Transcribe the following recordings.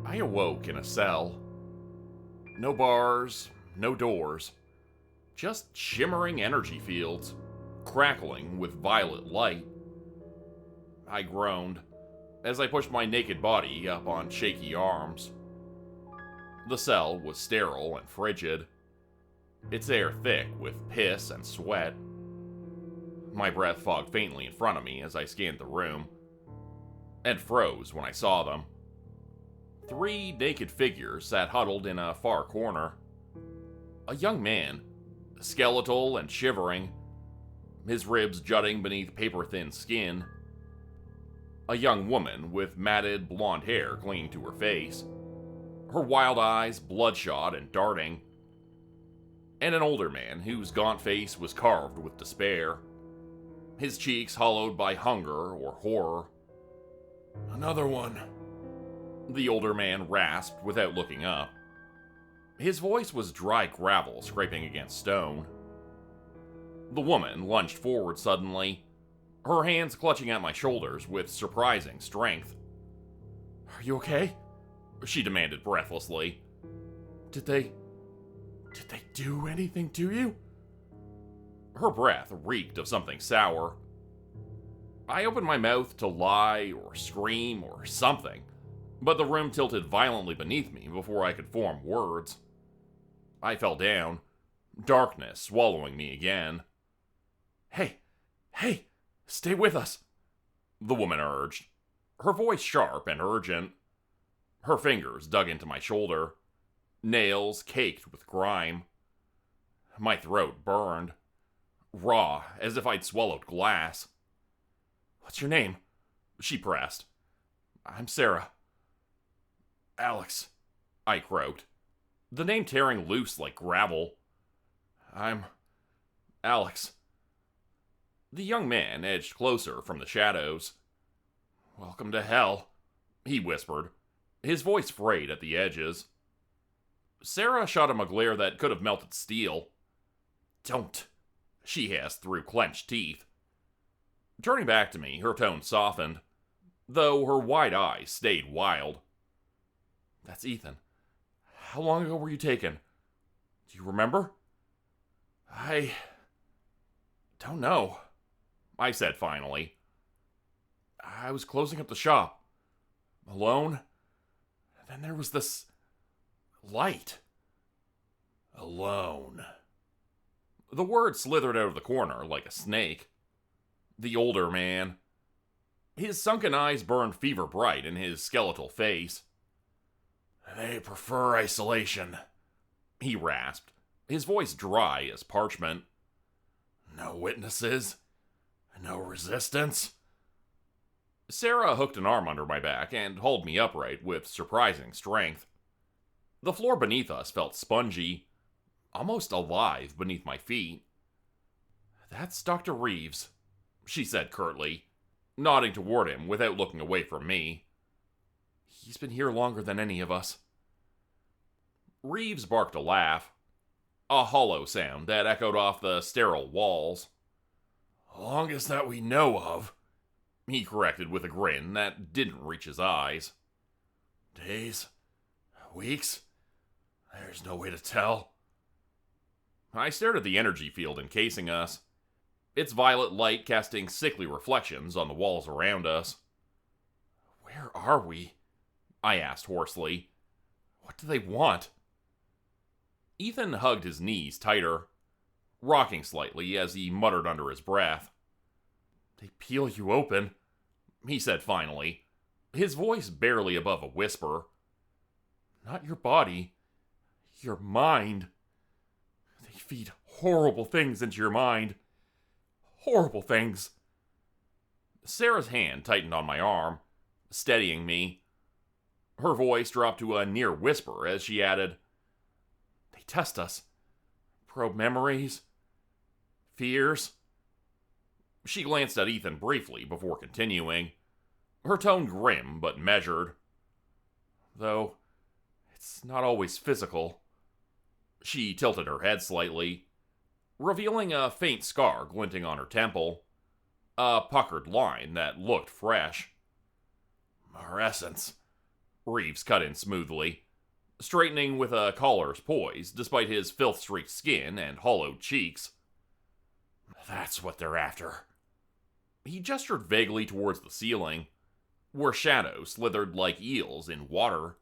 I awoke in a cell. No bars, no doors. Just shimmering energy fields, crackling with violet light. I groaned as I pushed my naked body up on shaky arms. The cell was sterile and frigid, its air thick with piss and sweat. My breath fogged faintly in front of me as I scanned the room, and froze when I saw them. 3 naked figures sat huddled in a far corner. A young man, skeletal and shivering, his ribs jutting beneath paper-thin skin. A young woman with matted blonde hair clinging to her face, her wild eyes bloodshot and darting. And an older man whose gaunt face was carved with despair, his cheeks hollowed by hunger or horror. Another one, the older man rasped without looking up. His voice was dry gravel scraping against stone. The woman lunged forward suddenly, her hands clutching at my shoulders with surprising strength. Are you okay? She demanded breathlessly. Did they do anything to you? Her breath reeked of something sour. I opened my mouth to lie or scream or something, but the room tilted violently beneath me before I could form words. I fell down, darkness swallowing me again. Hey, stay with us, the woman urged, her voice sharp and urgent. Her fingers dug into my shoulder, nails caked with grime. My throat burned, raw as if I'd swallowed glass. What's your name? She pressed. I'm Sarah. Alex, I croaked, the name tearing loose like gravel. I'm Alex. The young man edged closer from the shadows. Welcome to hell, he whispered, his voice frayed at the edges. Sarah shot him a glare that could have melted steel. Don't, she hissed through clenched teeth. Turning back to me, her tone softened, though her wide eyes stayed wild. That's Ethan. How long ago were you taken? Do you remember? I don't know, I said finally. I was closing up the shop, alone. Then there was this light. Alone. The word slithered out of the corner like a snake. The older man. His sunken eyes burned fever bright in his skeletal face. They prefer isolation, he rasped, his voice dry as parchment. No witnesses, no resistance. Sarah hooked an arm under my back and hauled me upright with surprising strength. The floor beneath us felt spongy, almost alive beneath my feet. That's Dr. Reeves, she said curtly, nodding toward him without looking away from me. He's been here longer than any of us. Reeves barked a laugh, a hollow sound that echoed off the sterile walls. Longest that we know of, he corrected with a grin that didn't reach his eyes. Days? Weeks? There's no way to tell. I stared at the energy field encasing us, its violet light casting sickly reflections on the walls around us. Where are we? I asked hoarsely. What do they want? Ethan hugged his knees tighter, rocking slightly as he muttered under his breath. They peel you open, he said finally, his voice barely above a whisper. Not your body, your mind. They feed horrible things into your mind. Horrible things. Sarah's hand tightened on my arm, steadying me. Her voice dropped to a near whisper as she added, They test us. Probe memories. Fears. She glanced at Ethan briefly before continuing, her tone grim but measured. Though, it's not always physical. She tilted her head slightly, revealing a faint scar glinting on her temple, a puckered line that looked fresh. Our essence. Reeves cut in smoothly, straightening with a collar's poise despite his filth-streaked skin and hollowed cheeks. That's what they're after. He gestured vaguely towards the ceiling, where shadows slithered like eels in water.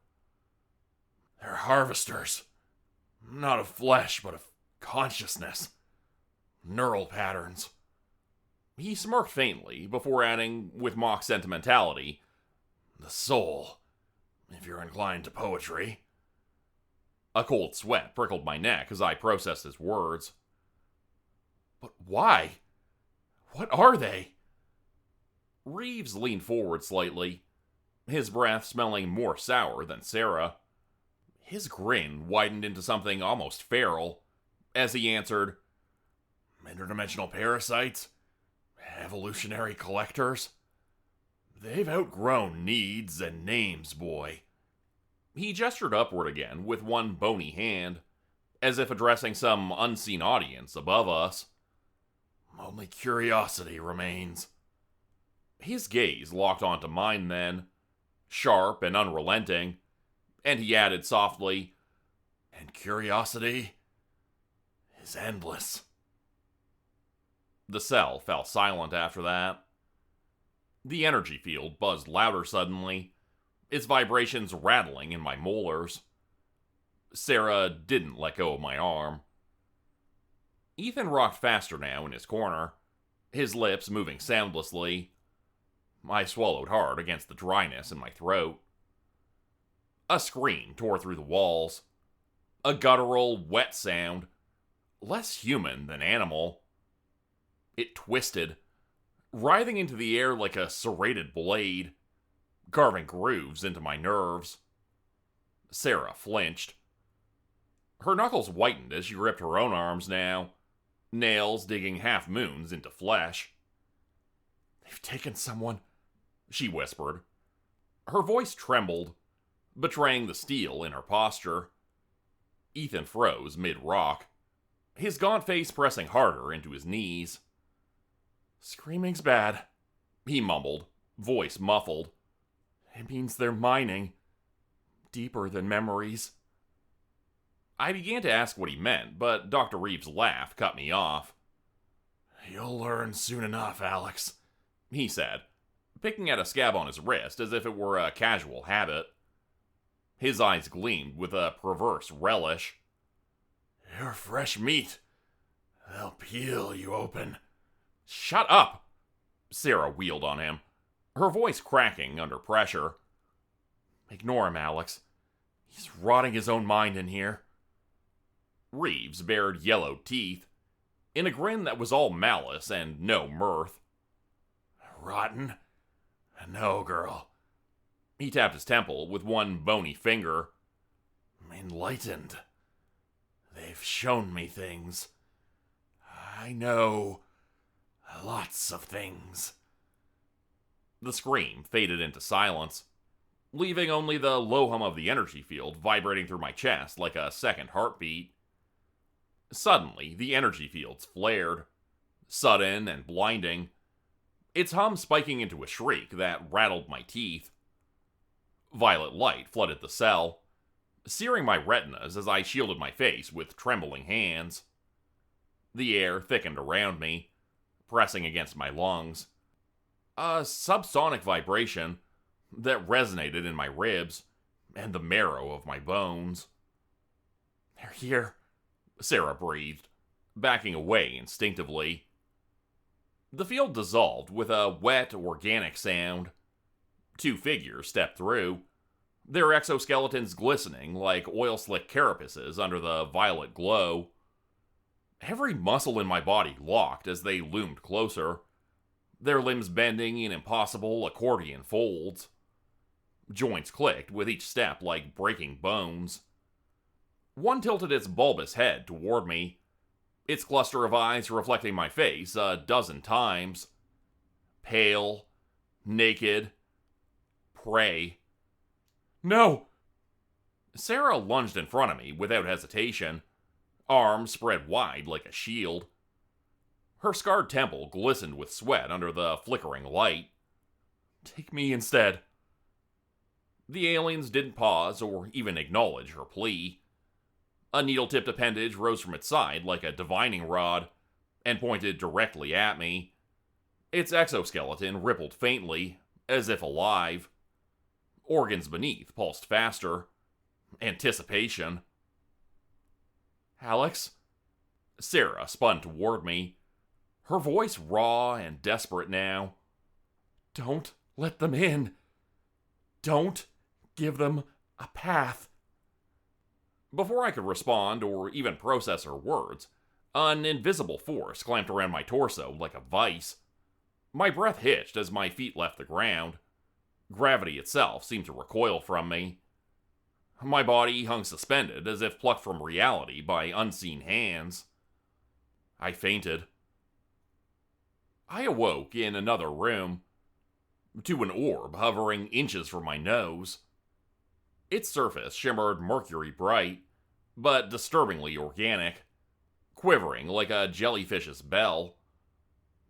They're harvesters. Not of flesh, but of consciousness. Neural patterns. He smirked faintly before adding, with mock sentimentality, the soul, if you're inclined to poetry. A cold sweat prickled my neck as I processed his words. But why? What are they? Reeves leaned forward slightly, his breath smelling more sour than Sarah. His grin widened into something almost feral as he answered, Interdimensional parasites? Evolutionary collectors? They've outgrown needs and names, boy. He gestured upward again with one bony hand, as if addressing some unseen audience above us. Only curiosity remains. His gaze locked onto mine then, sharp and unrelenting, and he added softly, and curiosity is endless. The cell fell silent after that. The energy field buzzed louder suddenly, its vibrations rattling in my molars. Sarah didn't let go of my arm. Ethan rocked faster now in his corner, his lips moving soundlessly. I swallowed hard against the dryness in my throat. A scream tore through the walls. A guttural, wet sound, less human than animal. It twisted, writhing into the air like a serrated blade, carving grooves into my nerves. Sarah flinched. Her knuckles whitened as she gripped her own arms now, nails digging half moons into flesh. They've taken someone, she whispered. Her voice trembled, betraying the steel in her posture. Ethan froze mid-rock, his gaunt face pressing harder into his knees. Screaming's bad, he mumbled, voice muffled. It means they're mining. Deeper than memories. I began to ask what he meant, but Dr. Reeves' laugh cut me off. You'll learn soon enough, Alex, he said, picking at a scab on his wrist as if it were a casual habit. His eyes gleamed with a perverse relish. You're fresh meat. They'll peel you open. Shut up! Sarah wheeled on him, her voice cracking under pressure. Ignore him, Alex. He's rotting his own mind in here. Reeves bared yellow teeth, in a grin that was all malice and no mirth. Rotten? No, girl. He tapped his temple with one bony finger. Enlightened. They've shown me things. I know lots of things. The scream faded into silence, leaving only the low hum of the energy field vibrating through my chest like a second heartbeat. Suddenly, the energy fields flared, sudden and blinding, its hum spiking into a shriek that rattled my teeth. Violet light flooded the cell, searing my retinas as I shielded my face with trembling hands. The air thickened around me, pressing against my lungs. A subsonic vibration that resonated in my ribs and the marrow of my bones. They're here, Sarah breathed, backing away instinctively. The field dissolved with a wet, organic sound. Two figures stepped through, their exoskeletons glistening like oil-slick carapaces under the violet glow. Every muscle in my body locked as they loomed closer, their limbs bending in impossible accordion folds. Joints clicked with each step like breaking bones. One tilted its bulbous head toward me, its cluster of eyes reflecting my face a dozen times. Pale, naked, prey. No! Sarah lunged in front of me without hesitation, arms spread wide like a shield. Her scarred temple glistened with sweat under the flickering light. Take me instead. The aliens didn't pause or even acknowledge her plea. A needle-tipped appendage rose from its side like a divining rod and pointed directly at me. Its exoskeleton rippled faintly, as if alive. Organs beneath pulsed faster. Anticipation. "Alex?" Sarah spun toward me, her voice raw and desperate now. "Don't let them in. Don't give them a path." Before I could respond or even process her words, an invisible force clamped around my torso like a vice. My breath hitched as my feet left the ground. Gravity itself seemed to recoil from me. My body hung suspended as if plucked from reality by unseen hands. I fainted. I awoke in another room, to an orb hovering inches from my nose. Its surface shimmered mercury bright, but disturbingly organic, quivering like a jellyfish's bell.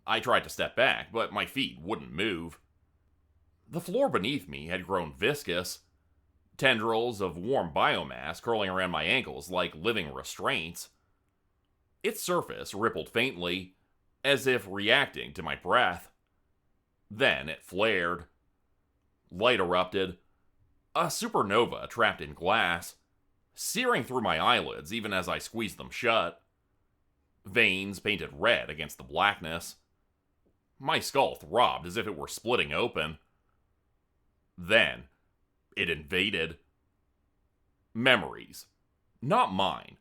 I tried to step back, but my feet wouldn't move. The floor beneath me had grown viscous, tendrils of warm biomass curling around my ankles like living restraints. Its surface rippled faintly, as if reacting to my breath. Then it flared. Light erupted. A supernova trapped in glass, searing through my eyelids even as I squeezed them shut. Veins painted red against the blackness. My skull throbbed as if it were splitting open. Then, it invaded. Memories, not mine,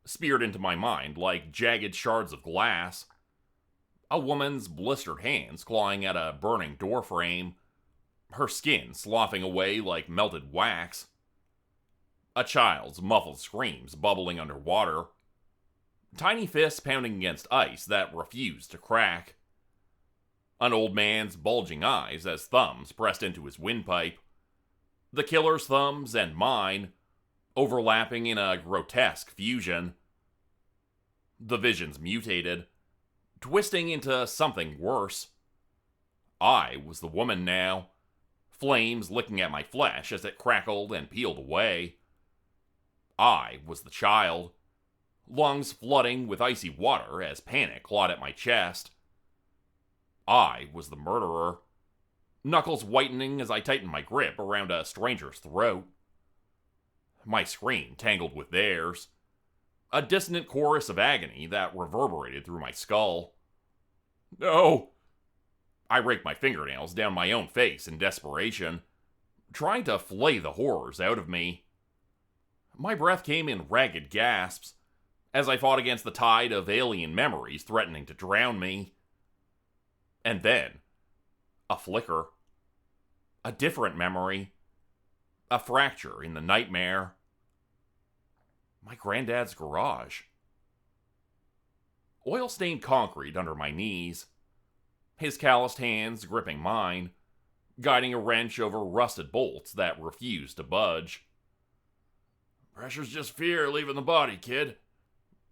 speared into my mind like jagged shards of glass. A woman's blistered hands clawing at a burning doorframe, her skin sloughing away like melted wax. A child's muffled screams bubbling underwater. Tiny fists pounding against ice that refused to crack. An old man's bulging eyes as thumbs pressed into his windpipe. The killer's thumbs and mine, overlapping in a grotesque fusion. The visions mutated, twisting into something worse. I was the woman now, flames licking at my flesh as it crackled and peeled away. I was the child, lungs flooding with icy water as panic clawed at my chest. I was the murderer, knuckles whitening as I tightened my grip around a stranger's throat. My scream tangled with theirs, a dissonant chorus of agony that reverberated through my skull. "No!" I raked my fingernails down my own face in desperation, trying to flay the horrors out of me. My breath came in ragged gasps as I fought against the tide of alien memories threatening to drown me. And then, a flicker. A different memory. A fracture in the nightmare. My granddad's garage. Oil-stained concrete under my knees. His calloused hands gripping mine, guiding a wrench over rusted bolts that refused to budge. "Pressure's just fear leaving the body, kid,"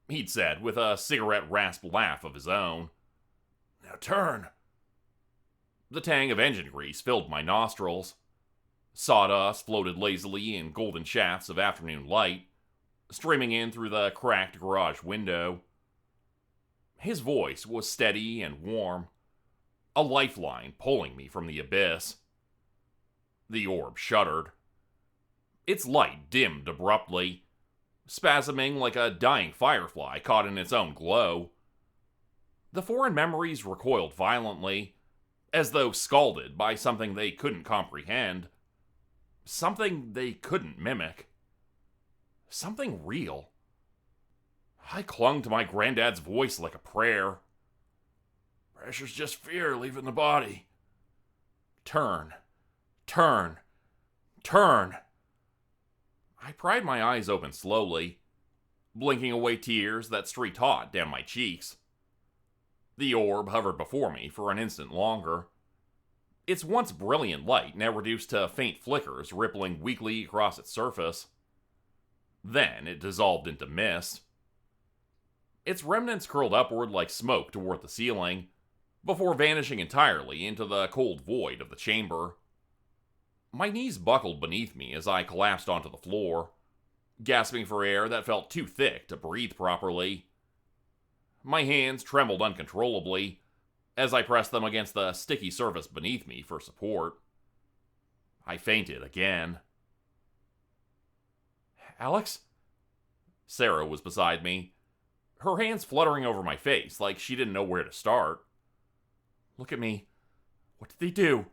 he'd said with a cigarette-rasp laugh of his own. "Now turn." The tang of engine grease filled my nostrils. Sawdust floated lazily in golden shafts of afternoon light, streaming in through the cracked garage window. His voice was steady and warm, a lifeline pulling me from the abyss. The orb shuddered. Its light dimmed abruptly, spasming like a dying firefly caught in its own glow. The foreign memories recoiled violently, as though scalded by something they couldn't comprehend. Something they couldn't mimic. Something real. I clung to my granddad's voice like a prayer. "Pressure's just fear leaving the body." Turn. Turn. Turn. I pried my eyes open slowly, blinking away tears that streaked hot down my cheeks. The orb hovered before me for an instant longer. Its once brilliant light now reduced to faint flickers rippling weakly across its surface. Then it dissolved into mist. Its remnants curled upward like smoke toward the ceiling, before vanishing entirely into the cold void of the chamber. My knees buckled beneath me as I collapsed onto the floor, gasping for air that felt too thick to breathe properly. My hands trembled uncontrollably as I pressed them against the sticky surface beneath me for support. I fainted again. Alex? Sarah was beside me, her hands fluttering over my face like she didn't know where to start. Look at me. What did they do?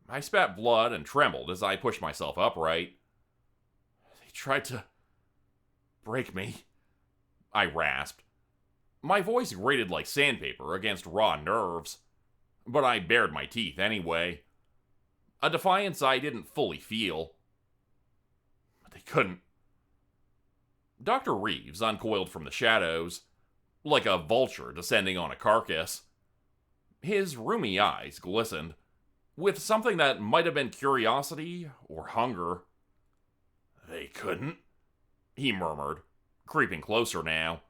I spat blood and trembled as I pushed myself upright. They tried to break me, I rasped. My voice grated like sandpaper against raw nerves, but I bared my teeth anyway. A defiance I didn't fully feel. But they couldn't. Dr. Reeves uncoiled from the shadows, like a vulture descending on a carcass. His rheumy eyes glistened, with something that might have been curiosity or hunger. They couldn't, he murmured, creeping closer now,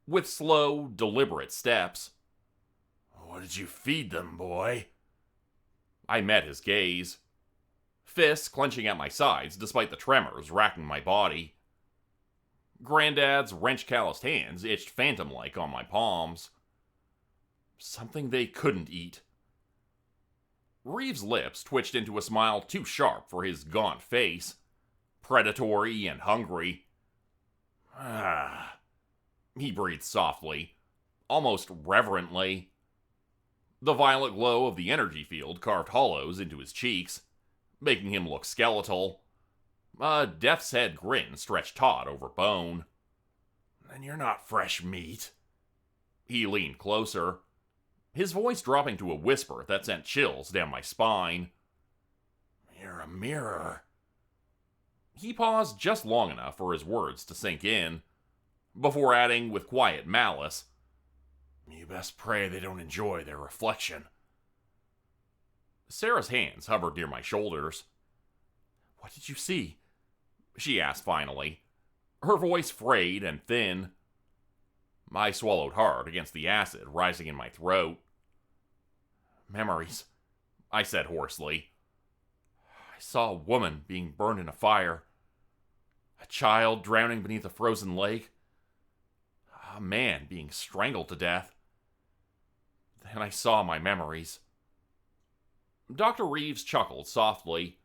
with slow, deliberate steps. What did you feed them, boy? I met his gaze, fists clenching at my sides despite the tremors racking my body. Granddad's wrench-calloused hands itched phantom-like on my palms. Something they couldn't eat. Reeves' lips twitched into a smile too sharp for his gaunt face, predatory and hungry. Ah, he breathed softly, almost reverently. The violet glow of the energy field carved hollows into his cheeks, making him look skeletal. A death's head grin stretched taut over bone. Then you're not fresh meat. He leaned closer, his voice dropping to a whisper that sent chills down my spine. You're a mirror. He paused just long enough for his words to sink in, before adding with quiet malice, You best pray they don't enjoy their reflection. Sarah's hands hovered near my shoulders. What did you see? She asked finally, her voice frayed and thin. I swallowed hard against the acid rising in my throat. Memories, I said hoarsely. I saw a woman being burned in a fire. A child drowning beneath a frozen lake. A man being strangled to death. Then I saw my memories. Dr. Reeves chuckled softly,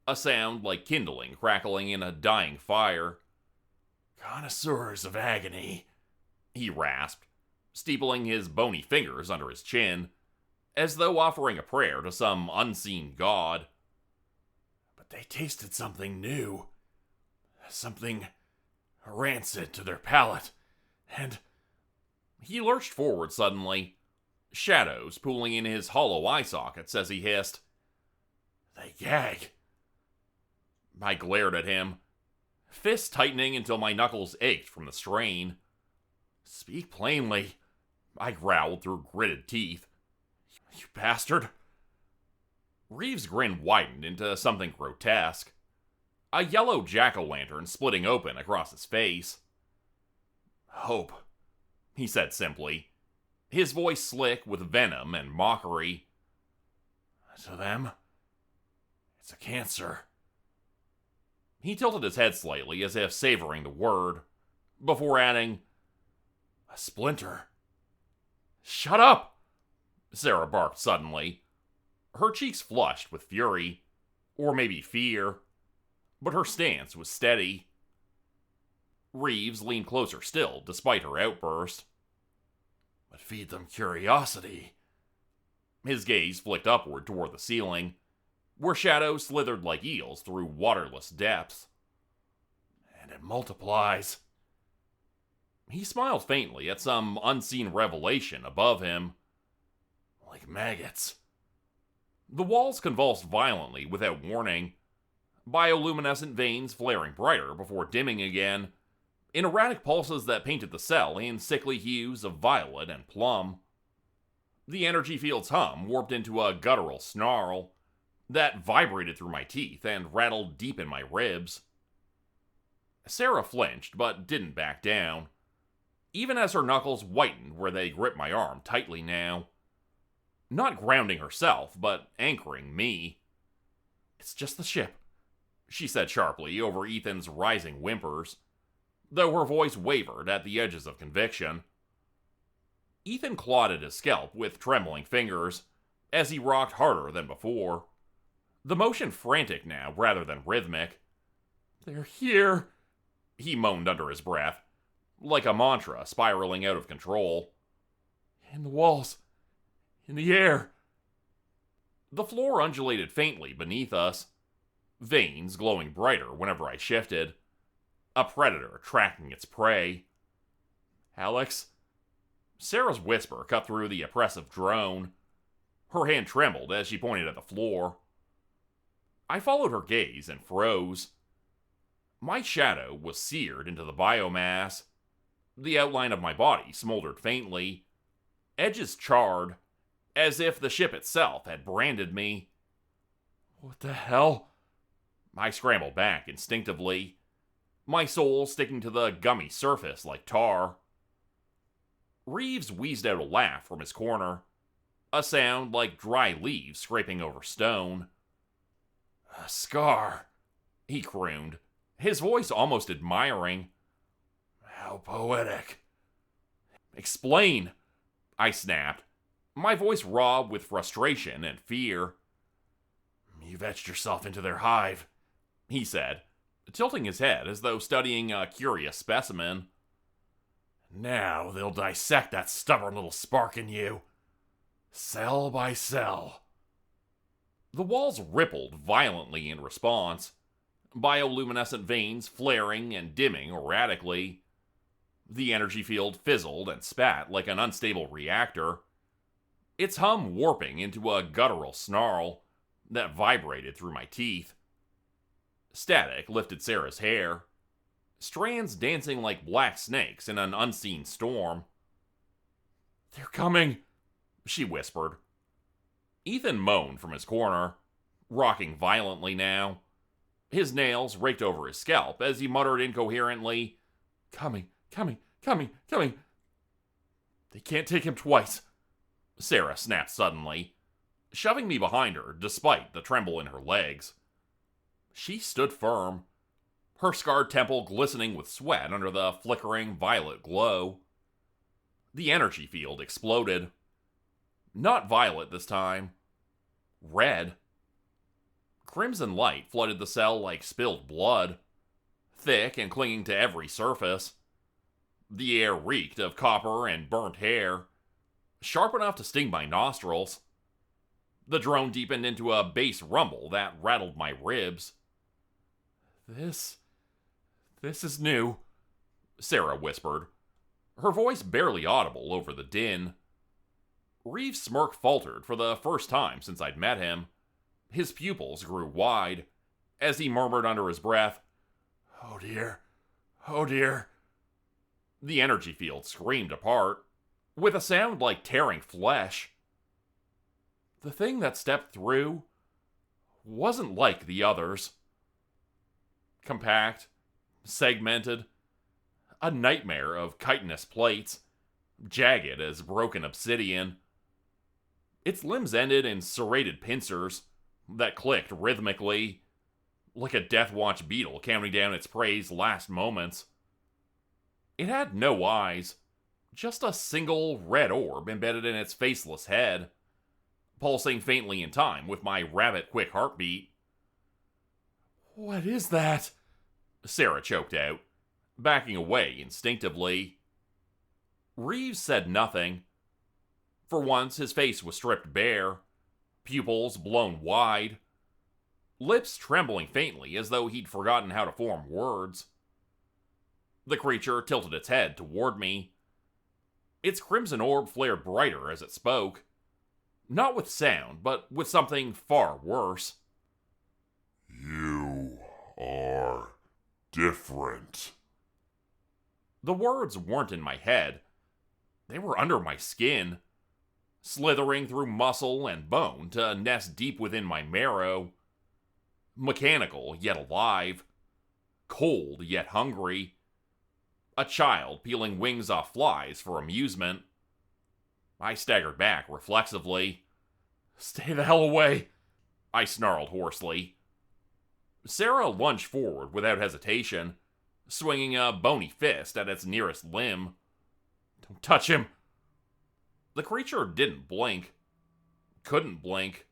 a sound like kindling crackling in a dying fire. Connoisseurs of agony, he rasped, steepling his bony fingers under his chin, as though offering a prayer to some unseen god. But they tasted something new. Something rancid to their palate. And he lurched forward suddenly, shadows pooling in his hollow eye sockets as he hissed, They gag. I glared at him, fists tightening until my knuckles ached from the strain. Speak plainly, I growled through gritted teeth. You bastard. Reeves' grin widened into something grotesque, a yellow jack-o'-lantern splitting open across his face. Hope, he said simply, his voice slick with venom and mockery. To them, it's a cancer. He tilted his head slightly as if savoring the word, before adding, A splinter. Shut up! Sarah barked suddenly, her cheeks flushed with fury, or maybe fear, but her stance was steady. Reeves leaned closer still, despite her outburst. But feed them curiosity. His gaze flicked upward toward the ceiling, where shadows slithered like eels through waterless depths. And it multiplies. He smiled faintly at some unseen revelation above him. Like maggots. The walls convulsed violently without warning, bioluminescent veins flaring brighter before dimming again, in erratic pulses that painted the cell in sickly hues of violet and plum. The energy field's hum warped into a guttural snarl that vibrated through my teeth and rattled deep in my ribs. Sarah flinched, but didn't back down, even as her knuckles whitened where they gripped my arm tightly now. Not grounding herself, but anchoring me. It's just the ship, she said sharply over Ethan's rising whimpers, though her voice wavered at the edges of conviction. Ethan clawed at his scalp with trembling fingers as he rocked harder than before, the motion frantic now rather than rhythmic. "They're here," he moaned under his breath, like a mantra spiraling out of control. "In the walls, in the air." The floor undulated faintly beneath us, veins glowing brighter whenever I shifted, a predator tracking its prey. "Alex?" Sarah's whisper cut through the oppressive drone. Her hand trembled as she pointed at the floor. I followed her gaze and froze. My shadow was seared into the biomass. The outline of my body smoldered faintly, edges charred, as if the ship itself had branded me. "What the hell?" I scrambled back instinctively, my soul sticking to the gummy surface like tar. Reeves wheezed out a laugh from his corner, a sound like dry leaves scraping over stone. "A scar," he crooned, his voice almost admiring. "How poetic." "Explain," I snapped, my voice raw with frustration and fear. "You've etched yourself into their hive," he said, tilting his head as though studying a curious specimen. "Now they'll dissect that stubborn little spark in you, cell by cell." The walls rippled violently in response, bioluminescent veins flaring and dimming erratically. The energy field fizzled and spat like an unstable reactor, its hum warping into a guttural snarl that vibrated through my teeth. Static lifted Sarah's hair, strands dancing like black snakes in an unseen storm. "They're coming," she whispered. Ethan moaned from his corner, rocking violently now. His nails raked over his scalp as he muttered incoherently, "Coming, coming, coming, coming." "They can't take him twice," Sarah snapped suddenly, shoving me behind her despite the tremble in her legs. She stood firm, her scarred temple glistening with sweat under the flickering violet glow. The energy field exploded. Not violet this time. Red. Crimson light flooded the cell like spilled blood, thick and clinging to every surface. The air reeked of copper and burnt hair, sharp enough to sting my nostrils. The drone deepened into a bass rumble that rattled my ribs. This is new," Sarah whispered, her voice barely audible over the din. Reeves' smirk faltered for the first time since I'd met him. His pupils grew wide as he murmured under his breath, "Oh dear, oh dear." The energy field screamed apart, with a sound like tearing flesh. The thing that stepped through wasn't like the others. Compact, segmented, a nightmare of chitinous plates, jagged as broken obsidian. Its limbs ended in serrated pincers that clicked rhythmically, like a Death Watch beetle counting down its prey's last moments. It had no eyes, just a single red orb embedded in its faceless head, pulsing faintly in time with my rabbit-quick heartbeat. "What is that?" Sarah choked out, backing away instinctively. Reeves said nothing. For once, his face was stripped bare, pupils blown wide, lips trembling faintly as though he'd forgotten how to form words. The creature tilted its head toward me. Its crimson orb flared brighter as it spoke, not with sound, but with something far worse. "You are different." The words weren't in my head. They were under my skin, slithering through muscle and bone to nest deep within my marrow. Mechanical yet alive, cold yet hungry. A child peeling wings off flies for amusement. I staggered back reflexively. "Stay the hell away," I snarled hoarsely, Sarah lunged forward without hesitation, swinging a bony fist at its nearest limb. "Don't touch him!" The creature didn't blink. Couldn't blink.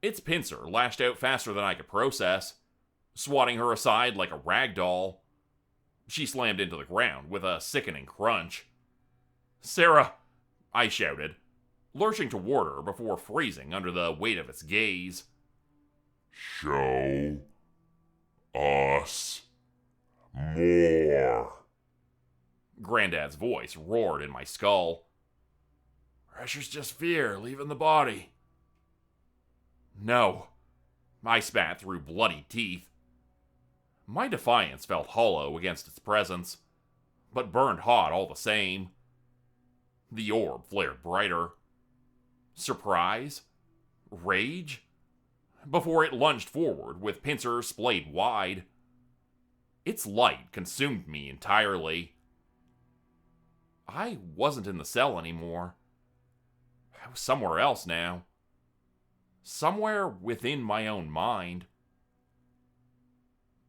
Its pincer lashed out faster than I could process, swatting her aside like a rag doll. She slammed into the ground with a sickening crunch. "Sarah!" I shouted, lurching toward her before freezing under the weight of its gaze. Show us more. Granddad's voice roared in my skull. "Pressure's just fear leaving the body." "No," I spat through bloody teeth. My defiance felt hollow against its presence, but burned hot all the same. The orb flared brighter. Surprise? Rage? Before it lunged forward with pincers splayed wide. Its light consumed me entirely. I wasn't in the cell anymore. I was somewhere else now. Somewhere within my own mind.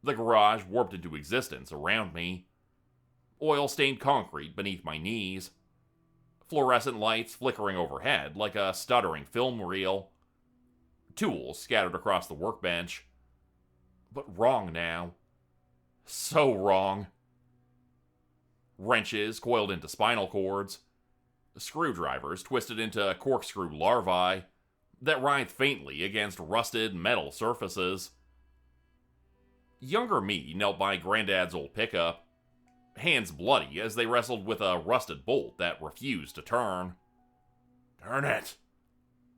The garage warped into existence around me. Oil-stained concrete beneath my knees. Fluorescent lights flickering overhead like a stuttering film reel. Tools scattered across the workbench. But wrong now. So wrong. Wrenches coiled into spinal cords. Screwdrivers twisted into corkscrew larvae that writhed faintly against rusted metal surfaces. Younger me knelt by Granddad's old pickup, hands bloody as they wrestled with a rusted bolt that refused to turn. "Turn it!"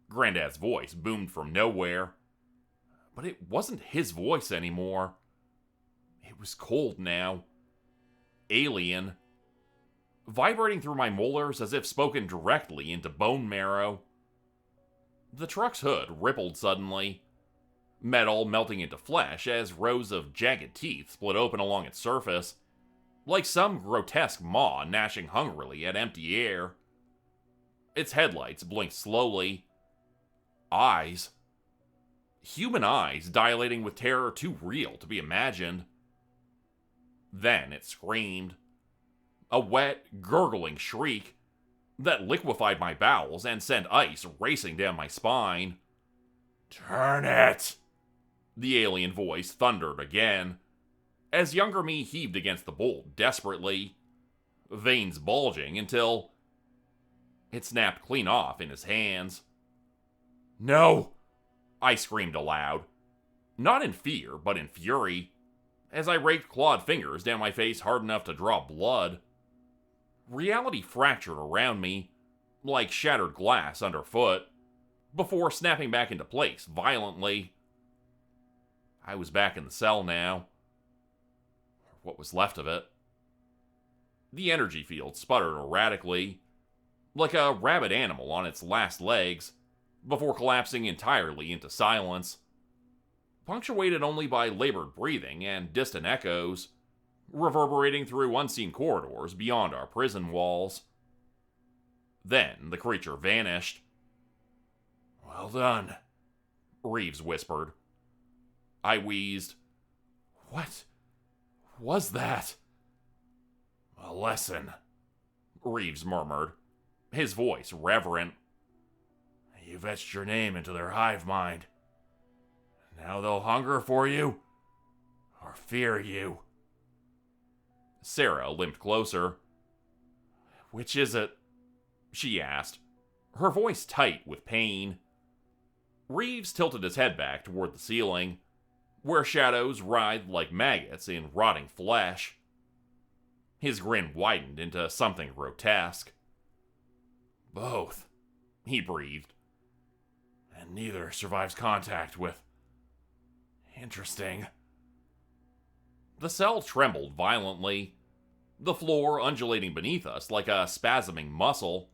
Granddad's voice boomed from nowhere. But it wasn't his voice anymore. It was cold now. Alien. Vibrating through my molars as if spoken directly into bone marrow. The truck's hood rippled suddenly, metal melting into flesh as rows of jagged teeth split open along its surface, like some grotesque maw gnashing hungrily at empty air. Its headlights blinked slowly. Eyes. Human eyes dilating with terror too real to be imagined. Then it screamed. A wet, gurgling shriek that liquefied my bowels and sent ice racing down my spine. "Turn it!" The alien voice thundered again, as younger me heaved against the bolt desperately, veins bulging until it snapped clean off in his hands. "No!" I screamed aloud, not in fear, but in fury, as I raked clawed fingers down my face hard enough to draw blood. Reality fractured around me, like shattered glass underfoot, before snapping back into place violently. I was back in the cell now. Or what was left of it. The energy field sputtered erratically, like a rabid animal on its last legs, before collapsing entirely into silence, punctuated only by labored breathing and distant echoes, reverberating through unseen corridors beyond our prison walls. Then the creature vanished. "Well done," Reeves whispered. I wheezed. "What was that?" "A lesson," Reeves murmured, his voice reverent. "You've etched your name into their hive mind. Now they'll hunger for you, or fear you." Sarah limped closer. "Which is it?" she asked, her voice tight with pain. Reeves tilted his head back toward the ceiling, where shadows writhed like maggots in rotting flesh. His grin widened into something grotesque. "Both," he breathed. "And neither survives contact with... interesting." The cell trembled violently, the floor undulating beneath us like a spasming muscle.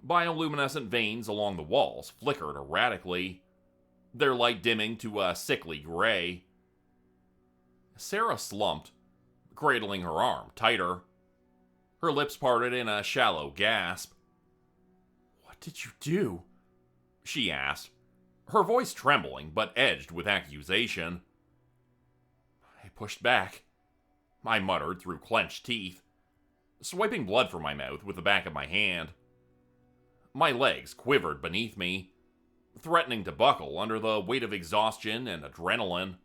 Bioluminescent veins along the walls flickered erratically, their light dimming to a sickly gray. Sarah slumped, cradling her arm tighter. Her lips parted in a shallow gasp. "What did you do?" she asked, her voice trembling but edged with accusation. pushed back, I muttered through clenched teeth, swiping blood from my mouth with the back of my hand. My legs quivered beneath me, threatening to buckle under the weight of exhaustion and adrenaline.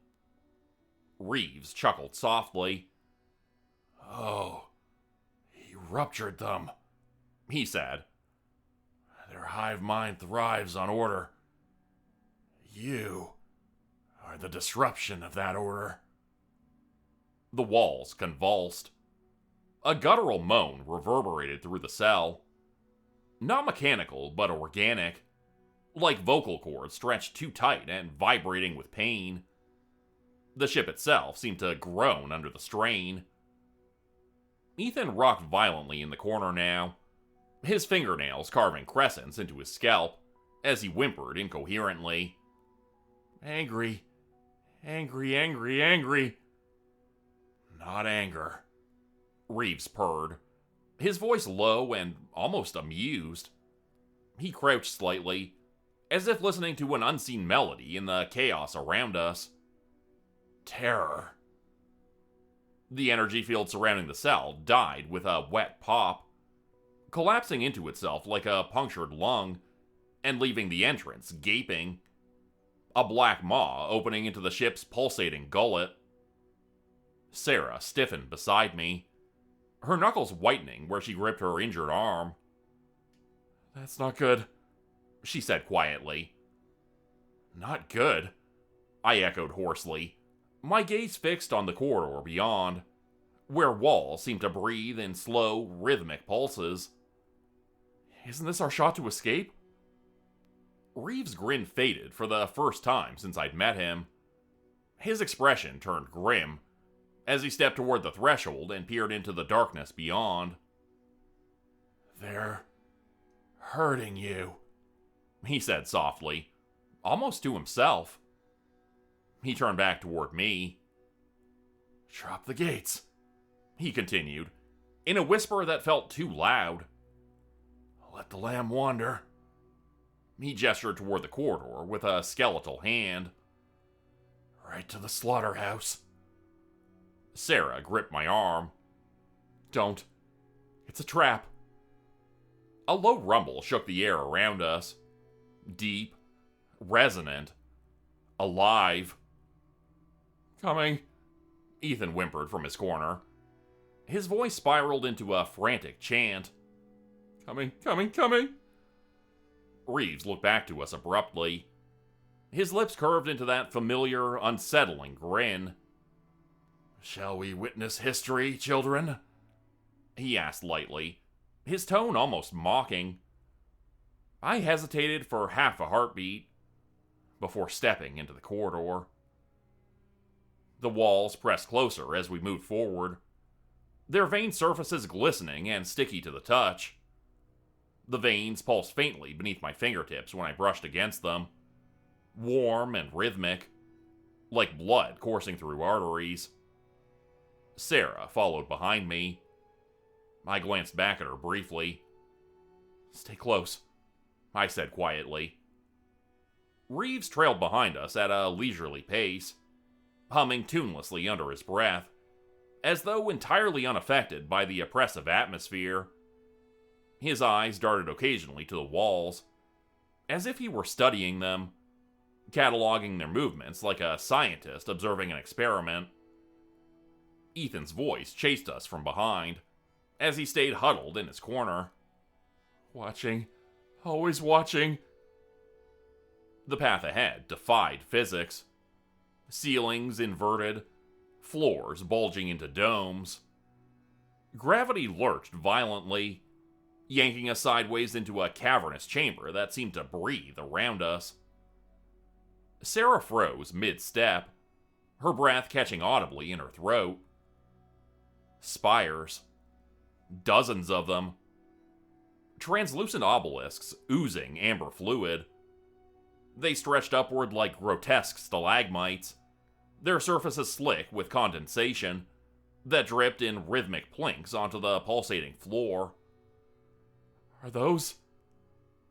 Reeves chuckled softly. "Oh, he ruptured them," he said. "Their hive mind thrives on order. You are the disruption of that order." The walls convulsed. A guttural moan reverberated through the cell. Not mechanical, but organic, like vocal cords stretched too tight and vibrating with pain. The ship itself seemed to groan under the strain. Ethan rocked violently in the corner now, his fingernails carving crescents into his scalp as he whimpered incoherently. "Angry, angry, angry, angry." "Not anger," Reeves purred, his voice low and almost amused. He crouched slightly, as if listening to an unseen melody in the chaos around us. "Terror." The energy field surrounding the cell died with a wet pop, collapsing into itself like a punctured lung and leaving the entrance gaping, a black maw opening into the ship's pulsating gullet. Sarah stiffened beside me, her knuckles whitening where she gripped her injured arm. "That's not good," she said quietly. "Not good?" I echoed hoarsely, my gaze fixed on the corridor beyond, where walls seemed to breathe in slow, rhythmic pulses. "Isn't this our shot to escape?" Reeves' grin faded for the first time since I'd met him. His expression turned grim as he stepped toward the threshold and peered into the darkness beyond. "They're hurting you," he said softly, almost to himself. He turned back toward me. "Drop the gates," he continued, in a whisper that felt too loud. "Let the lamb wander." He gestured toward the corridor with a skeletal hand. "Right to the slaughterhouse." Sarah gripped my arm. "Don't. It's a trap." A low rumble shook the air around us. Deep, resonant, alive. "Coming," Ethan whimpered from his corner. His voice spiraled into a frantic chant. "Coming, coming, coming." Reeves looked back to us abruptly. His lips curved into that familiar, unsettling grin. "Shall we witness history, children?" he asked lightly, his tone almost mocking. I hesitated for half a heartbeat before stepping into the corridor. The walls pressed closer as we moved forward, their veined surfaces glistening and sticky to the touch. The veins pulsed faintly beneath my fingertips when I brushed against them, warm and rhythmic, like blood coursing through arteries. Sarah followed behind me. I glanced back at her briefly. "Stay close," I said quietly. Reeves trailed behind us at a leisurely pace, humming tunelessly under his breath, as though entirely unaffected by the oppressive atmosphere. His eyes darted occasionally to the walls, as if he were studying them, cataloging their movements like a scientist observing an experiment. Ethan's voice chased us from behind, as he stayed huddled in his corner. "Watching, always watching." The path ahead defied physics. Ceilings inverted, floors bulging into domes. Gravity lurched violently, yanking us sideways into a cavernous chamber that seemed to breathe around us. Sarah froze mid-step, her breath catching audibly in her throat. Spires. Dozens of them. Translucent obelisks oozing amber fluid. They stretched upward like grotesque stalagmites, their surfaces slick with condensation that dripped in rhythmic plinks onto the pulsating floor. "Are those?"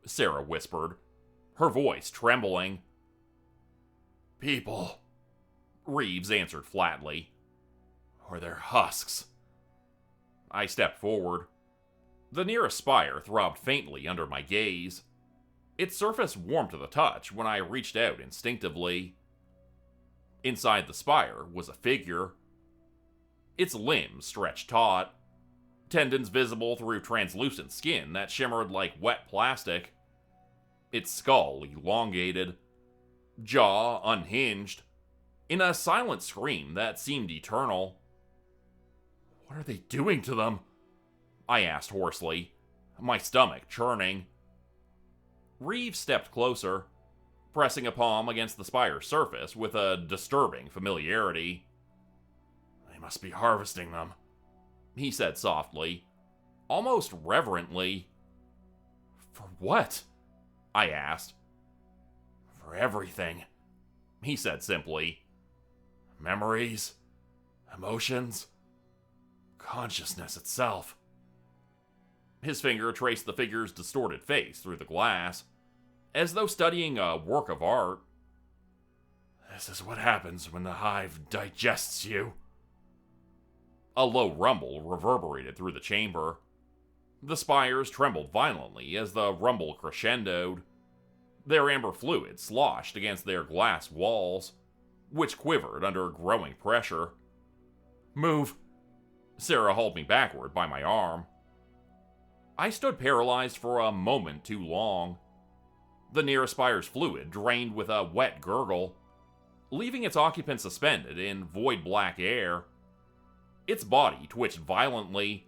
Sarah whispered, her voice trembling. "People," Reeves answered flatly, Or their husks. I stepped forward. The nearest spire throbbed faintly under my gaze. Its surface warmed to the touch when I reached out instinctively. Inside the spire was a figure. Its limbs stretched taut, tendons visible through translucent skin that shimmered like wet plastic. Its skull elongated, jaw unhinged, in a silent scream that seemed eternal. What are they doing to them? I asked hoarsely, my stomach churning. Reeves stepped closer, pressing a palm against the spire's surface with a disturbing familiarity. They must be harvesting them, he said softly, almost reverently. For what? I asked. For everything, he said simply. Memories, emotions, consciousness itself. His finger traced the figure's distorted face through the glass, as though studying a work of art. This is what happens when the hive digests you. A low rumble reverberated through the chamber. The spires trembled violently as the rumble crescendoed. Their amber fluid sloshed against their glass walls, which quivered under growing pressure. Move! Sarah hauled me backward by my arm. I stood paralyzed for a moment too long. The nearest spire's fluid drained with a wet gurgle, leaving its occupant suspended in void black air. Its body twitched violently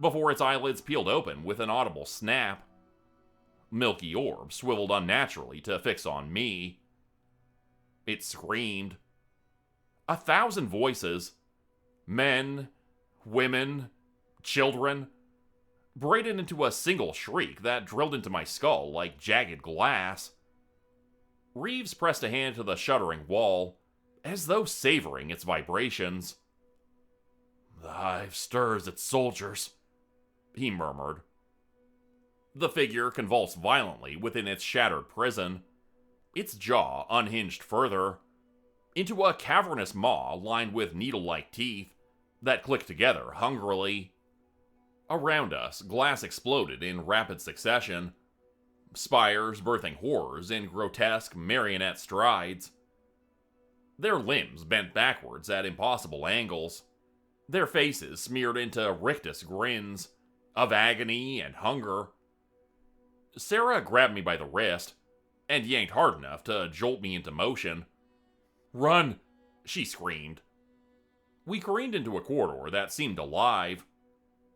before its eyelids peeled open with an audible snap. Milky orb swiveled unnaturally to fix on me. It screamed. 1,000 voices, men, women, children, braided into a single shriek that drilled into my skull like jagged glass. Reeves pressed a hand to the shuddering wall, as though savoring its vibrations. The hive stirs its soldiers, he murmured. The figure convulsed violently within its shattered prison, its jaw unhinged further, into a cavernous maw lined with needle-like teeth that clicked together hungrily. Around us, glass exploded in rapid succession, spires birthing horrors in grotesque marionette strides. Their limbs bent backwards at impossible angles, their faces smeared into rictus grins of agony and hunger. Sarah grabbed me by the wrist and yanked hard enough to jolt me into motion. Run! She screamed. We careened into a corridor that seemed alive,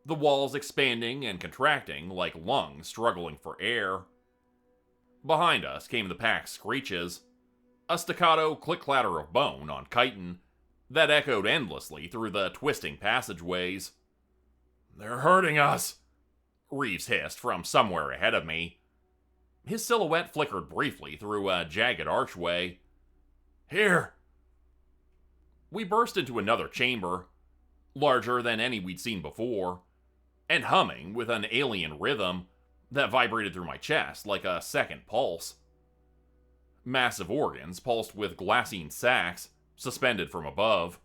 the walls expanding and contracting like lungs struggling for air. Behind us came the pack's screeches, a staccato click-clatter of bone on chitin that echoed endlessly through the twisting passageways. They're hurting us, Reeves hissed from somewhere ahead of me. His silhouette flickered briefly through a jagged archway. Here! We burst into another chamber, larger than any we'd seen before, and humming with an alien rhythm that vibrated through my chest like a second pulse. Massive organs pulsed with glassine sacs suspended from above,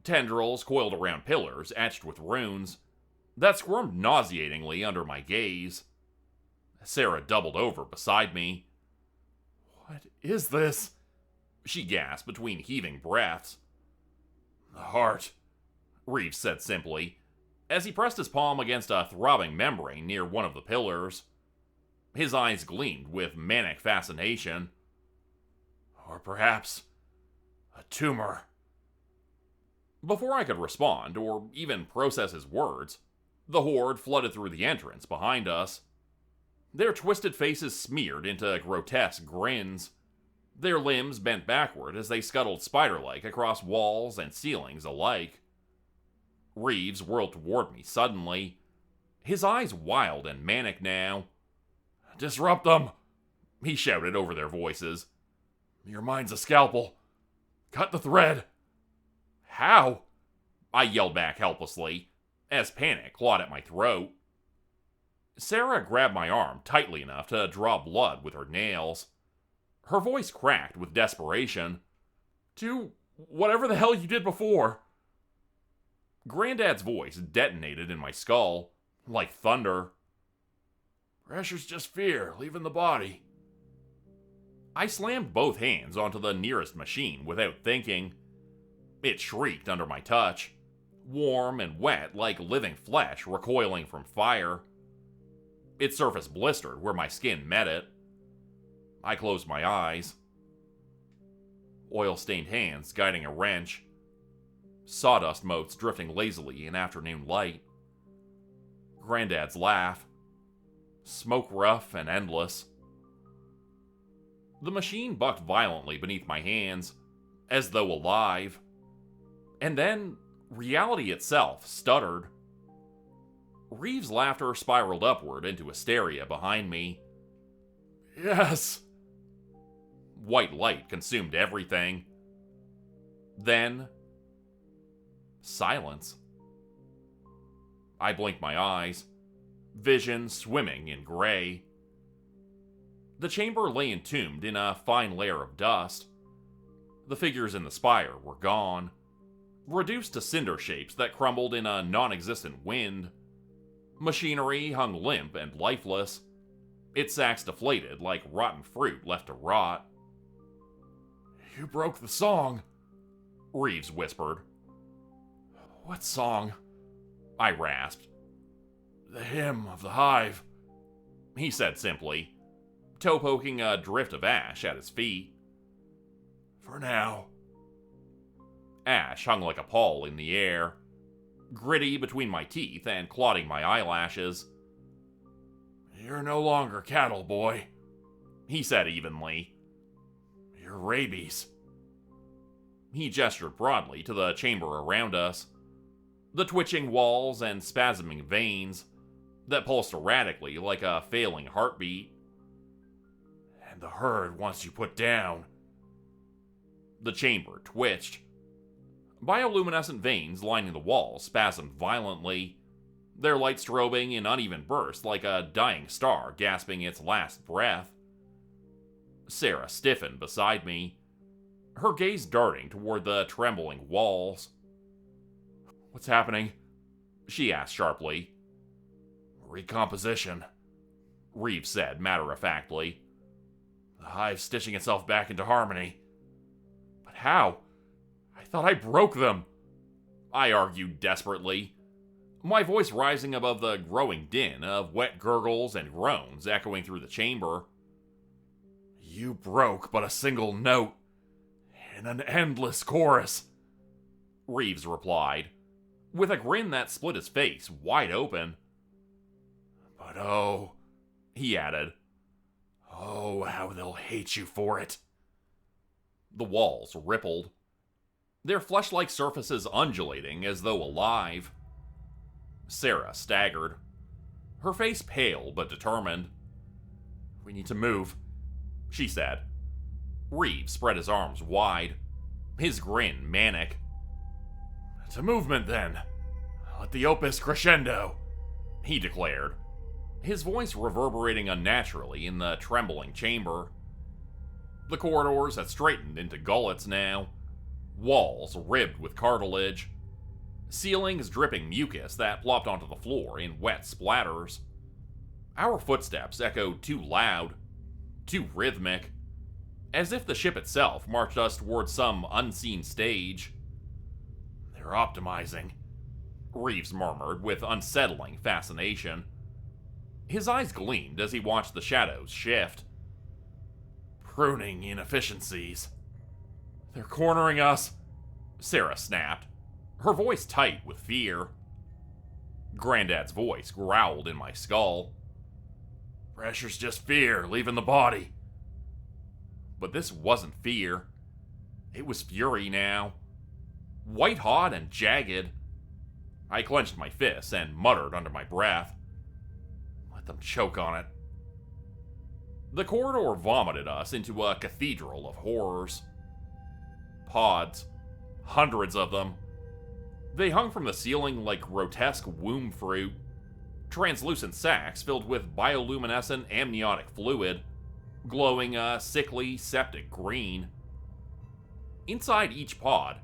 tendrils coiled around pillars etched with runes that squirmed nauseatingly under my gaze. Sarah doubled over beside me. What is this? She gasped between heaving breaths. The heart, Reeves said simply, as he pressed his palm against a throbbing membrane near one of the pillars. His eyes gleamed with manic fascination. Or perhaps a tumor. Before I could respond or even process his words, the horde flooded through the entrance behind us. Their twisted faces smeared into grotesque grins. Their limbs bent backward as they scuttled spider-like across walls and ceilings alike. Reeves whirled toward me suddenly, his eyes wild and manic now. Disrupt them, he shouted over their voices. Your mind's a scalpel. Cut the thread. How? I yelled back helplessly, as panic clawed at my throat. Sarah grabbed my arm tightly enough to draw blood with her nails. Her voice cracked with desperation. Do whatever the hell you did before. Granddad's voice detonated in my skull, like thunder. Pressure's just fear, leaving the body. I slammed both hands onto the nearest machine without thinking. It shrieked under my touch, warm and wet like living flesh recoiling from fire. Its surface blistered where my skin met it. I closed my eyes. Oil-stained hands guiding a wrench. Sawdust motes drifting lazily in afternoon light. Granddad's laugh. Smoke rough and endless. The machine bucked violently beneath my hands, as though alive. And then, reality itself stuttered. Reeves' laughter spiraled upward into hysteria behind me. Yes! White light consumed everything. Then, silence. I blinked my eyes, vision swimming in gray. The chamber lay entombed in a fine layer of dust. The figures in the spire were gone, reduced to cinder shapes that crumbled in a non-existent wind. Machinery hung limp and lifeless, its sacks deflated like rotten fruit left to rot. You broke the song, Reeves whispered. What song? I rasped. The hymn of the hive, he said simply, toe poking a drift of ash at his feet. For now. Ash hung like a pall in the air, gritty between my teeth and clotting my eyelashes. You're no longer cattle, boy, he said evenly. You're rabies. He gestured broadly to the chamber around us, the twitching walls and spasming veins that pulsed erratically like a failing heartbeat. And the herd wants you put down. The chamber twitched. Bioluminescent veins lining the walls spasmed violently, their light strobing in uneven bursts like a dying star gasping its last breath. Sarah stiffened beside me, her gaze darting toward the trembling walls. What's happening? She asked sharply. Recomposition, Reeves said matter-of-factly. The hive's stitching itself back into harmony. But how? I thought I broke them, I argued desperately, my voice rising above the growing din of wet gurgles and groans echoing through the chamber. You broke but a single note in an endless chorus, Reeves replied, with a grin that split his face wide open. But oh, he added, oh, how they'll hate you for it. The walls rippled, their flesh-like surfaces undulating as though alive. Sarah staggered, her face pale but determined. We need to move, she said. Reeves spread his arms wide, his grin manic. To movement, then. Let the opus crescendo, he declared, his voice reverberating unnaturally in the trembling chamber. The corridors had straightened into gullets now, walls ribbed with cartilage, ceilings dripping mucus that plopped onto the floor in wet splatters. Our footsteps echoed too loud, too rhythmic, as if the ship itself marched us towards some unseen stage. They're optimizing, Reeves murmured with unsettling fascination. His eyes gleamed as he watched the shadows shift. Pruning inefficiencies. They're cornering us, Sarah snapped, her voice tight with fear. Granddad's voice growled in my skull. Pressure's just fear, leaving the body. But this wasn't fear. It was fury now. White-hot and jagged. I clenched my fists and muttered under my breath. Let them choke on it. The corridor vomited us into a cathedral of horrors. Pods. Hundreds of them. They hung from the ceiling like grotesque womb fruit. Translucent sacks filled with bioluminescent amniotic fluid, glowing a sickly septic green. Inside each pod,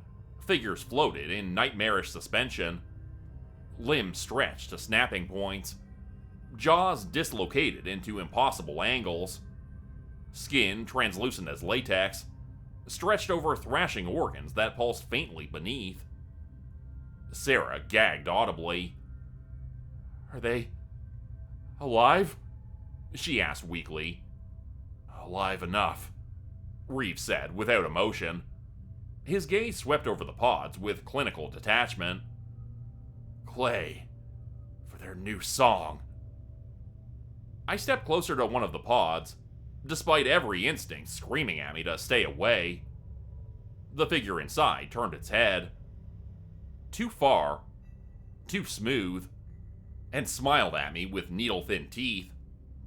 figures floated in nightmarish suspension, limbs stretched to snapping points, jaws dislocated into impossible angles, skin translucent as latex, stretched over thrashing organs that pulsed faintly beneath. Sarah gagged audibly. "Are they alive?" she asked weakly. "Alive enough," Reeves said without emotion. His gaze swept over the pods with clinical detachment. "Clay, for their new song." I stepped closer to one of the pods, despite every instinct screaming at me to stay away. The figure inside turned its head. Too far, too smooth, and smiled at me with needle-thin teeth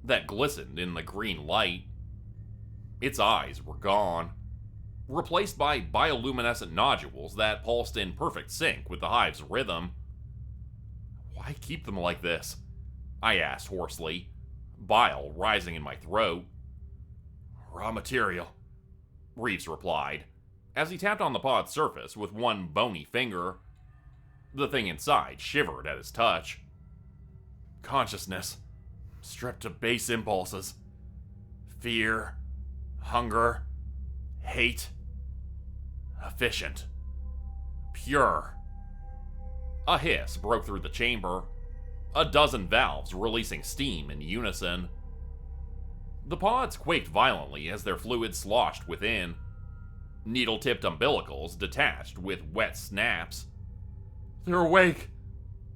that glistened in the green light. Its eyes were gone, replaced by bioluminescent nodules that pulsed in perfect sync with the hive's rhythm. "Why keep them like this?" I asked hoarsely, bile rising in my throat. "Raw material," Reeves replied, as he tapped on the pod's surface with one bony finger. The thing inside shivered at his touch. "Consciousness, stripped to base impulses. Fear, hunger, hate. Efficient. Pure." A hiss broke through the chamber, a dozen valves releasing steam in unison. The pods quaked violently as their fluid sloshed within. Needle-tipped umbilicals detached with wet snaps. "They're awake!"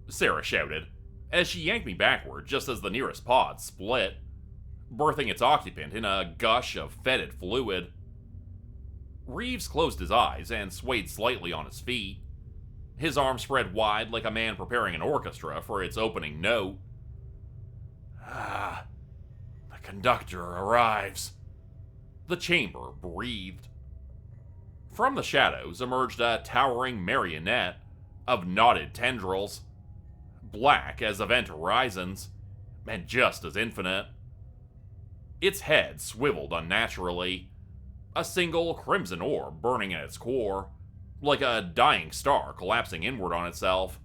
Sarah shouted, as she yanked me backward just as the nearest pod split, birthing its occupant in a gush of fetid fluid. Reeves closed his eyes and swayed slightly on his feet, his arms spread wide like a man preparing an orchestra for its opening note. "Ah, the conductor arrives." The chamber breathed. From the shadows emerged a towering marionette of knotted tendrils, black as event horizons, and just as infinite. Its head swiveled unnaturally, a single crimson orb burning at its core, like a dying star collapsing inward on itself.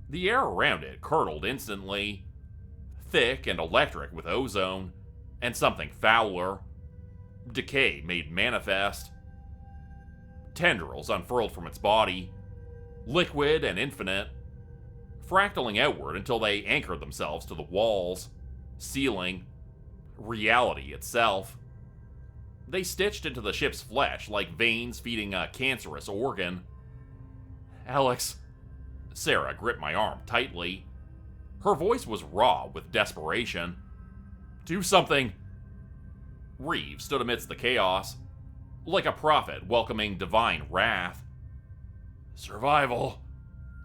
The air around it curdled instantly, thick and electric with ozone, and something fouler, decay made manifest. Tendrils unfurled from its body, liquid and infinite, fractaling outward until they anchored themselves to the walls, ceiling, reality itself. They stitched into the ship's flesh like veins feeding a cancerous organ. "Alex," Sarah gripped my arm tightly. Her voice was raw with desperation. "Do something!" Reeves stood amidst the chaos, like a prophet welcoming divine wrath. "Survival,"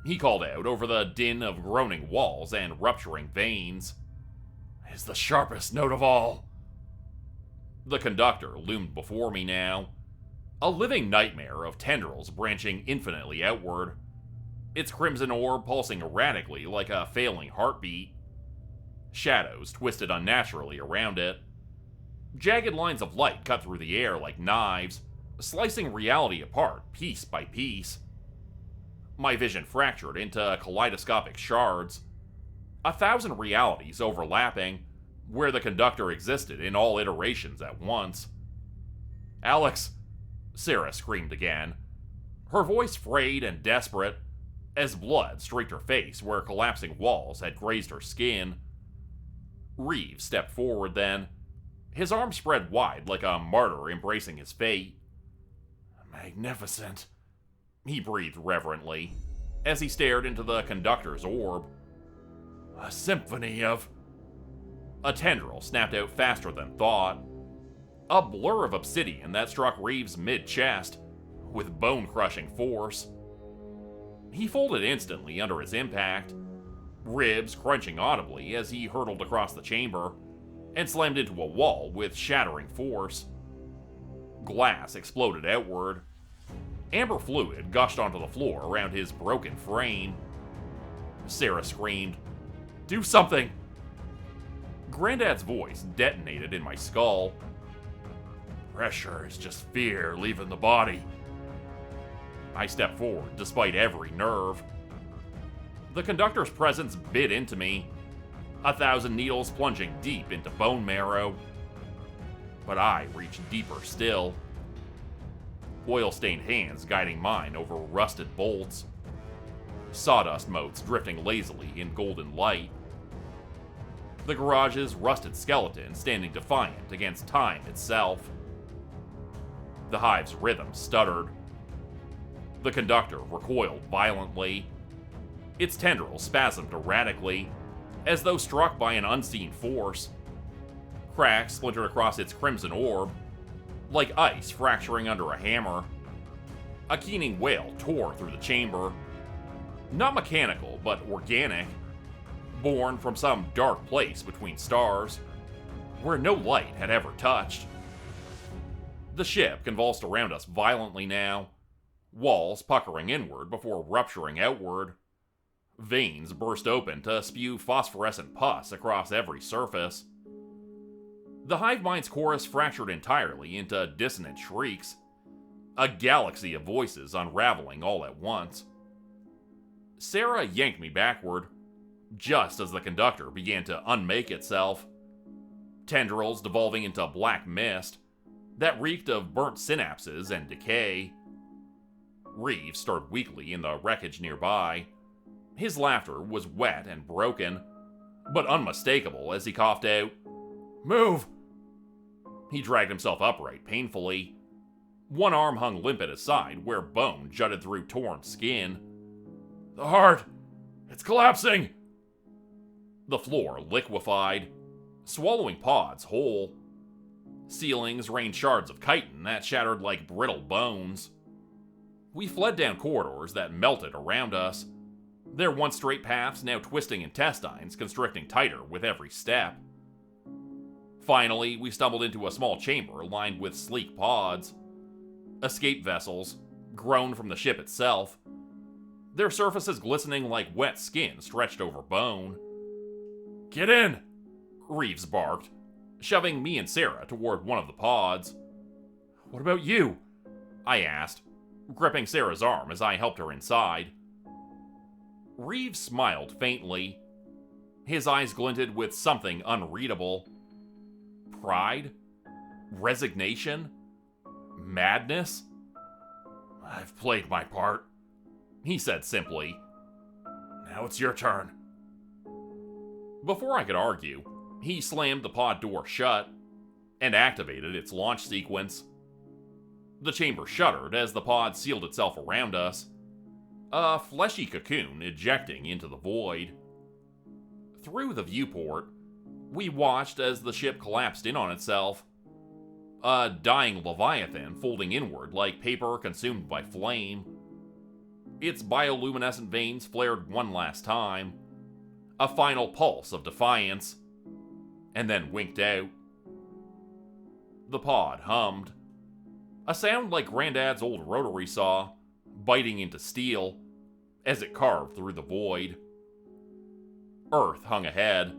he called out over the din of groaning walls and rupturing veins, "is the sharpest note of all." The conductor loomed before me now, a living nightmare of tendrils branching infinitely outward, its crimson orb pulsing erratically like a failing heartbeat. Shadows twisted unnaturally around it. Jagged lines of light cut through the air like knives, slicing reality apart piece by piece. My vision fractured into kaleidoscopic shards, 1,000 realities overlapping, where the conductor existed in all iterations at once. "Alex!" Sarah screamed again, her voice frayed and desperate, as blood streaked her face where collapsing walls had grazed her skin. Reeves stepped forward then, his arms spread wide like a martyr embracing his fate. "Magnificent," he breathed reverently, as he stared into the conductor's orb. "A symphony of..." A tendril snapped out faster than thought, a blur of obsidian that struck Reeves mid-chest, with bone-crushing force. He folded instantly under his impact, ribs crunching audibly as he hurtled across the chamber, and slammed into a wall with shattering force. Glass exploded outward. Amber fluid gushed onto the floor around his broken frame. Sarah screamed, "Do something!" Granddad's voice detonated in my skull. "Pressure is just fear leaving the body." I stepped forward despite every nerve. The conductor's presence bit into me, 1,000 needles plunging deep into bone marrow. But I reached deeper still, oil-stained hands guiding mine over rusted bolts, sawdust motes drifting lazily in golden light, the garage's rusted skeleton standing defiant against time itself. The hive's rhythm stuttered. The conductor recoiled violently. Its tendrils spasmed erratically, as though struck by an unseen force. Cracks splintered across its crimson orb, like ice fracturing under a hammer. A keening wail tore through the chamber. Not mechanical, but organic, born from some dark place between stars, where no light had ever touched. The ship convulsed around us violently now, walls puckering inward before rupturing outward. Veins burst open to spew phosphorescent pus across every surface. The hive mind's chorus fractured entirely into dissonant shrieks, a galaxy of voices unraveling all at once. Sarah yanked me backward, just as the conductor began to unmake itself, tendrils devolving into black mist that reeked of burnt synapses and decay. Reeves stirred weakly in the wreckage nearby. His laughter was wet and broken, but unmistakable as he coughed out, "Move!" He dragged himself upright painfully. One arm hung limp at his side where bone jutted through torn skin. "The heart! It's collapsing!" The floor liquefied, swallowing pods whole. Ceilings rained shards of chitin that shattered like brittle bones. We fled down corridors that melted around us, their once straight paths now twisting intestines constricting tighter with every step. Finally, we stumbled into a small chamber lined with sleek pods. Escape vessels, grown from the ship itself, their surfaces glistening like wet skin stretched over bone. "Get in!" Reeves barked, shoving me and Sarah toward one of the pods. "What about you?" I asked, gripping Sarah's arm as I helped her inside. Reeves smiled faintly. His eyes glinted with something unreadable. Pride? Resignation? Madness? "I've played my part," he said simply. "Now it's your turn." Before I could argue, he slammed the pod door shut and activated its launch sequence. The chamber shuddered as the pod sealed itself around us, a fleshy cocoon ejecting into the void. Through the viewport, we watched as the ship collapsed in on itself, a dying leviathan folding inward like paper consumed by flame. Its bioluminescent veins flared one last time, a final pulse of defiance, and then winked out. The pod hummed, a sound like Granddad's old rotary saw, biting into steel as it carved through the void. Earth hung ahead,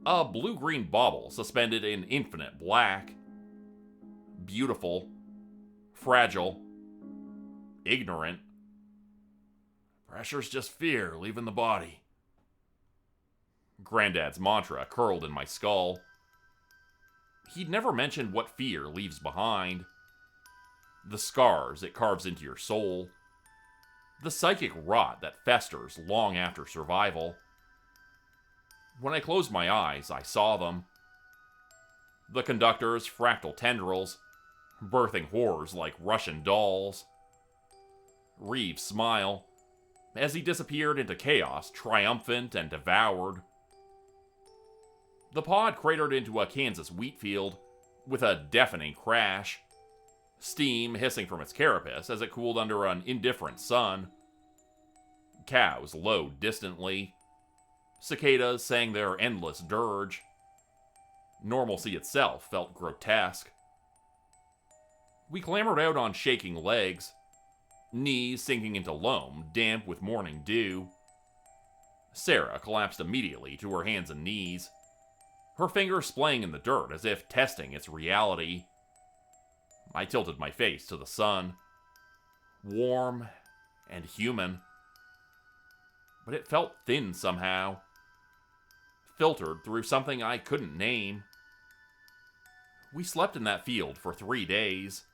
a blue-green bauble suspended in infinite black. Beautiful, fragile, ignorant. "Pressure's just fear leaving the body." Granddad's mantra curled in my skull. He'd never mentioned what fear leaves behind. The scars it carves into your soul. The psychic rot that festers long after survival. When I closed my eyes, I saw them. The conductor's fractal tendrils, birthing horrors like Russian dolls. Reeves' smile, as he disappeared into chaos, triumphant and devoured. The pod cratered into a Kansas wheat field with a deafening crash, steam hissing from its carapace as it cooled under an indifferent sun. Cows lowed distantly. Cicadas sang their endless dirge. Normalcy itself felt grotesque. We clambered out on shaking legs, knees sinking into loam damp with morning dew. Sarah collapsed immediately to her hands and knees, her fingers splaying in the dirt as if testing its reality. I tilted my face to the sun, warm and human. but it felt thin somehow, filtered through something I couldn't name. We slept in that field for 3 days.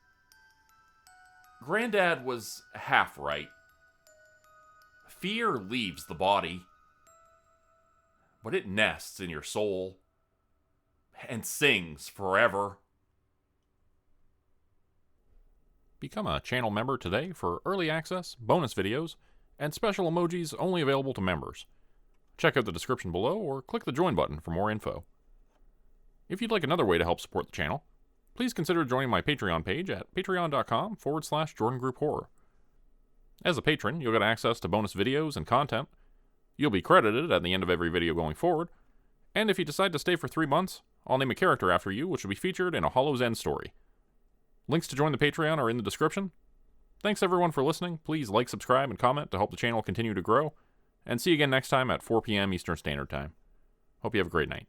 Granddad was half right. Fear leaves the body, but it nests in your soul and sings forever. Become a channel member today for early access, bonus videos, and special emojis only available to members. Check out the description below or click the join button for more info. If you'd like another way to help support the channel, please consider joining my Patreon page at patreon.com/JordanGrupeHorror. As a patron, you'll get access to bonus videos and content. You'll be credited at the end of every video going forward, and if you decide to stay for 3 months, I'll name a character after you which will be featured in a Hollow's End story. Links to join the Patreon are in the description. Thanks everyone for listening. Please like, subscribe, and comment to help the channel continue to grow. And see you again next time at 4 p.m. Eastern Standard Time. Hope you have a great night.